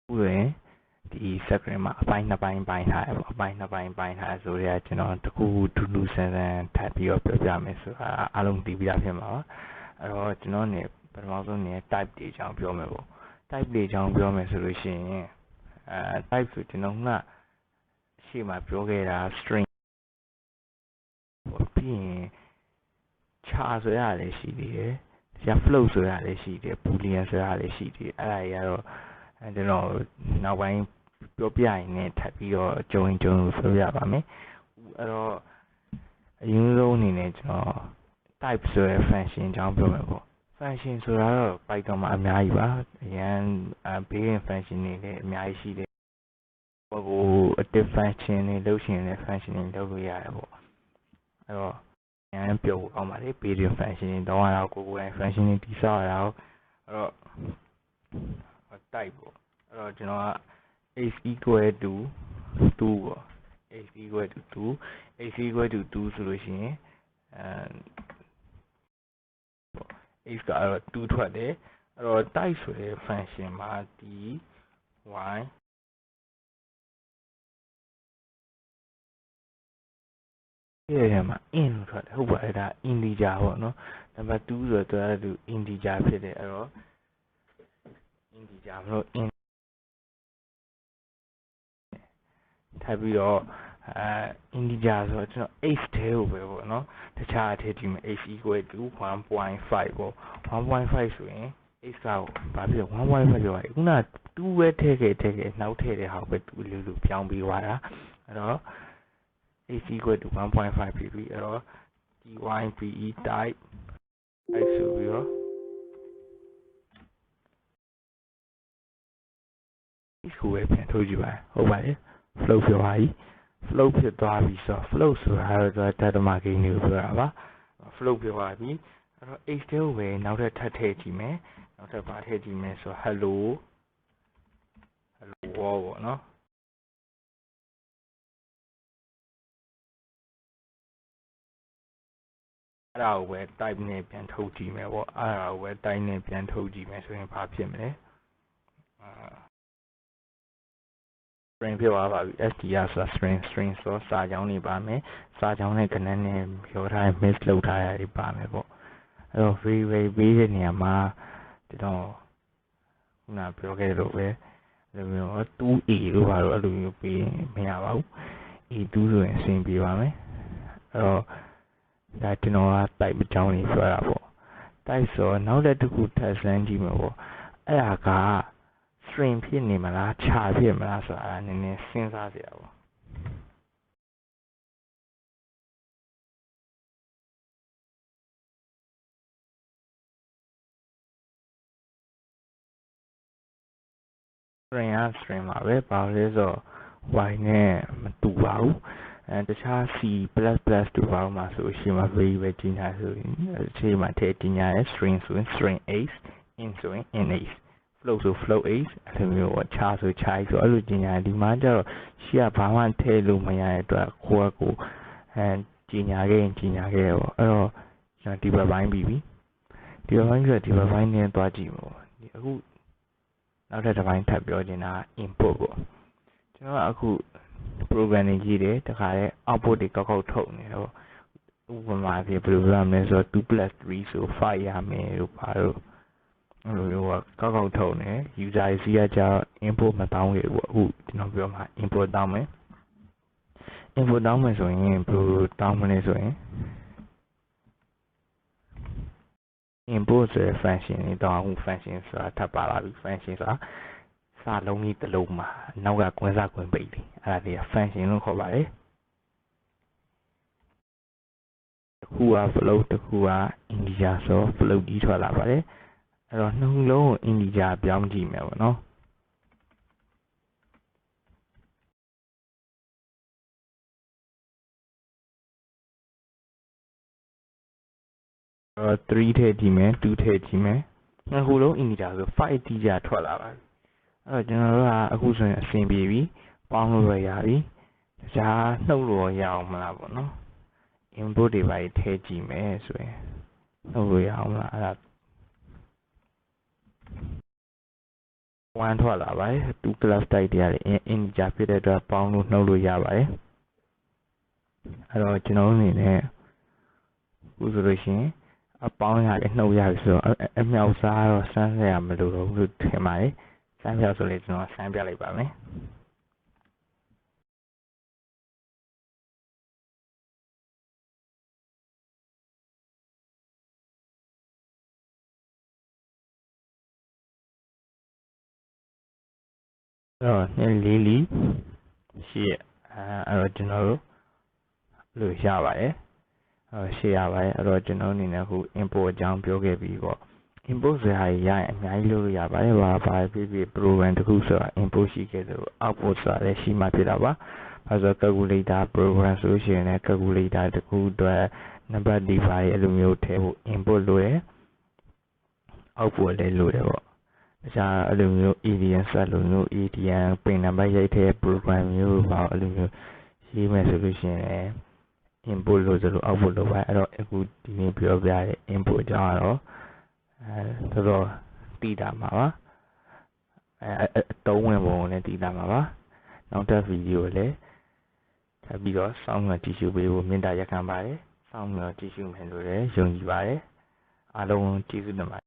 Ue di sakremaပိုင်းနှစ်ပိုင်းပိုင်းထားတယ်ပေါ့အပိုင်းနှစ်ပိုင်းပိုင်းထားဆိုရကျွန်တော်တခုထူးထူးဆန်းဆန်းထပ်ပြီးတော့ပြောပြမယ်ဆိုတာအားလုံးသိပြီးသားဖြစ်မှာပါအဲ့တော့ကျွန်တော်ねပထမဆုံးね type တွေအကြောင်းပြောမယ်ပေါ့ type တွေအကြောင်းပြောမယ်ဆိုလို့ရှိရင်type ဆိုကျွန်တော်ကရှေ့မှာပြောခဲ့တာ string ပြီးရင်ခြာဆိုရလည်းရှိသေးတယ်တရား float ဆိုရလည်းရှိတယ် boolean ဆိုရလည်းရှိသေးတယ်အဲ့ဒါကြီးကတော့ကျွန်တော်နောက်ပိုင်းပြောပြရင်လည်းထပ်ပြီးတော့ကြုံဆိုပြပါမယ်အဲ့တော့အရင်ဆုံးအနေနဲ့ကျွန်တော် type ဆိုတဲ့ function အကြောင်းပြောမယ်ပေါ့ function ဆိုတာတော့ Python မှာအများကြီးပါအရင်ဘေးရင် function တွေလည်းအများကြီးရှိတယ်ဟို active function တွေလုပ်ရှင်လည်း function တွေလုပ်လို့ရတယ်ပေါ့အဲ့တော့အရင်ပြောဖို့ကောင်းပါလေဘေးရင် function တွေတော့အောင်ကိုယ် function တွေတိစောက်ရအောင်အဲ့တော့ type ပေါ့အဲ့တော့ကျွန်တော်က x equal to 2ပေါ့ x equal to 2 x equal to 2ဆိုလို့ရှိရင်x ကတော့2ထွက်တယ်အဲ့တော့ type ဆိုတဲ့ function မှာဒီ y ရဲ့မှာ int လို့ထွက်တယ်ဟုတ်ပါတယ်ဒါ integer ပေါ့နော်နံပါတ်2ဆိုတော့သူ integer ဖြစ်တယ်အဲ့တော့ integer မလို့ int ထပ်ပြီးတော့ integer ဆိုတော့ကျွန်တော် x ထဲကိုပဲပေါ့နော်တခြားအထည့်ကြည့်မယ် x equal to 1.5 ပေါ့ 1.5 ဆိုရင် x ကဘာဖြစ်လဲ 1.5 ပြောရတယ်ခုနက2ပဲထည့်ခဲ့နောက်ထည့်တဲ့ဟာပဲ2လို့ပြောင်းပြီးသွားတာအဲ့တော့ x equal to 1.5 ဖြစ်ပြီအဲ့တော့ dy type x ဆိုပြီးတော့ x ကိုပဲပြန်ထုတ်ကြည့်ပါဟုတ်ပါတယ် float ပြောပါပြီ float ဖြစ်သွားပြီဆိုတော့ float ဆိုတာတော့တတမကိန်းတွေကိုပြောတာပါ float ပြောပါပြီအဲ့တော့ x ကိုပဲနောက်ထပ်ထပ်ထည့်ကြည့်မယ်နောက်ထပ်ပါထည့်ကြည့်မယ်ဆိုတော့ hello world ပေါ့နော်အဲ့ဒါကိုပဲ type နဲ့ပြန်ထုတ်ကြည့်မယ်ပေါ့အဲ့ဒါကိုပဲ type နဲ့ပြန်ထုတ်ကြည့်မယ်ဆိုရင်ဘာဖြစ်မလဲstring ဖြစ်သွားပါပြီ str ဆိုတာ string ဆိုစာကြောင်းတွေပါမယ်စာကြောင်းနဲ့ခဏနဲ့ပြောထား miss လုပ်ထားရတွေပါမယ်ပေါ့အဲ့တော့ variable ပေးတဲ့နေရာမှာကျွန်တော်ခုနပြောခဲ့လို့ပဲအဲ့လိုမျိုး 2a လို့ပါတော့အဲ့လိုမျိုးပေးမရပါဘူး a2 ဆိုရင်အဆင်ပြေပါမယ်အဲ့တော့ဒါကျွန်တော်က type အကြောင်းကြီးပြောတာပေါ့ type ဆိုနောက်တစ်ခုထပ်စမ်းကြည့်မှာပေါ့အဲ့ဒါကstring ဖြစ်နေမလားခြာဖြစ်မလားဆိုတာနည်းနည်းစဉ်းစားစရာပေါ့ string က string ပါပဲဘာလို့လဲဆိုတော့ y နဲ့မတူပါဘူးတခြား c++ တို့ဘာလို့မှဆိုရှင်းမှာ variable ကြီးညာဆိုရင်အခြေမှာထည့်ကြီးညာရဲ့ string ဆိုရင် string x int ဆိုရင် int x float ဆို float x အဲ့လိုမျိုးပေါ့ခြာဆိုခြာဆိုအဲ့လိုကြီးညာဒီမှာကျတော့ရှေ့ကဘာမှထည့်လို့မရတဲ့အတွက်ကိုယ့်ကိုကြီးညာခဲ့ပေါ့အဲ့တော့ကျွန်တော်ဒီဘက်ပိုင်းပြီးပြီဒီဘက်ပိုင်းဆိုဒီဘက်ပိုင်းနဲ့သွားကြည့်ပေါ့အခုနောက်ထပ်တစ်ပိုင်းထပ်ပြောချင်တာ input ပေါ့ကျွန်တော်အခု program တွေကြည့်တယ်တခါလဲ output တွေကောက်ထုတ်နေတော့ဥပမာပြဘယ်လိုပြောမလဲဆိုတော့ 2 + 3 ဆို5ရမယ်လို့ပါတော့အဲ့လိုမျိုးကောက်ထုတ်နေ user စီကကြာ input မတောင်းခဲ့ဘူးအခုကျွန်တော်ပြောမှာ input တောင်းမယ်ဆိုရင်ဘယ်လိုတောင်းမလဲဆိုရင် input ဆိုတဲ့ function တွေတောင်းအခု function ဆိုတာထပ်ပါလာပြီ function ဆိုတာစာလုံးကြီးတစ်လုံးမှာနောက်ကကွင်းစားကွင်းပိတ်တယ်အဲ့ဒါတွေက function လို့ခေါ်ပါတယ်တစ်ခုက float တစ်ခုက integer ဆို float ကြီးထွက်လာပါတယ်အဲ့တော့နှစ်ခုလုံးကို integer ပြောင်းကြည့်မယ်ပေါ့နော်3ထည့်ကြည့်မယ်2ထည့်ကြည့်မယ်နှစ်ခုလုံး integer ဆို5 integer ထွက်လာပါအဲ့တော့ကျွန်တော်တို့ကအခုဆိုရင်အဆင်ပြေပြီပေါင်းလို့ရပြီတခြားနှုတ်လို့ရအောင်မလားပေါ့နော် input တွေပါထည့်ကြည့်မယ်ဆိုရင်နှုတ်လို့ရအောင်မလားအဲ့ဒါ 1ထွက်လာပါတယ်2 class type တွေရတယ် integer ဖြစ်တဲ့အတွက်ပေါင်းလို့နှုတ်လို့ရပါတယ်အဲ့တော့ကျွန်တော်အနေနဲ့အခုဆိုလို့ရှိရင်အပေါင်းရတယ်နှုတ်ရပြီဆိုတော့အမြောက်စားတော့စမ်းရမလို့တော့ဘူးထင်ပါတယ်စမ်းပြဆိုလေကျွန်တော်စမ်းပြလိုက်ပါမယ်အဲ့တော့2 4 ရှိရအဲ့တော့ကျွန်တော်တို့လို့ရပါတယ်ရှေ့ရပါတယ်အဲ့တော့ကျွန်တော်အနေနဲ့အခု import အကြောင်းပြောခဲ့ပြီးပေါ့ import ဆိုတာရရင်အများကြီးလုပ်လို့ရပါတယ်ဘာဖြစ်ဖြစ် program တစ်ခုဆိုတာ import ရှိခဲ့သလို output ဆိုတာလည်းရှိမှဖြစ်တာပါအဲဆို calculator program ဆိုရှင်လည်း calculator တစ်ခုအတွက် number divide အဲ့လိုမျိုးထည့်ဖို့ input လို့ရ output လည်းလို့ရပေါ့တခြားအဲ့လိုမျိုး ADN ဆက်လိုမျိုး ADN ပင် number ရိုက်ထည့် program မျိုးပေါ့အဲ့လိုမျိုးရေးမယ်ဆိုလို့ရှိရင် input လို့ဆိုလို့ output လို့ပဲအဲ့တော့အခုဒီနေ့ပြောပြတဲ့ input အကြောင်းကတော့တော်တော်သိတာမှာပါသုံးဝင်ပုံနဲ့သိတာမှာပါနောက်တဲ့ဗီဒီယိုလည်းထပ်ပြီးတော့စောင့်မျှော်ကြည့်ရှုပေးဖို့မေတ္တာရပ်ခံပါတယ်စောင့်မျှော်ကြည့်ရှုမယ်လို့လည်းယုံကြည်ပါတယ်အားလုံးကျေးဇူးတင်ပါတယ်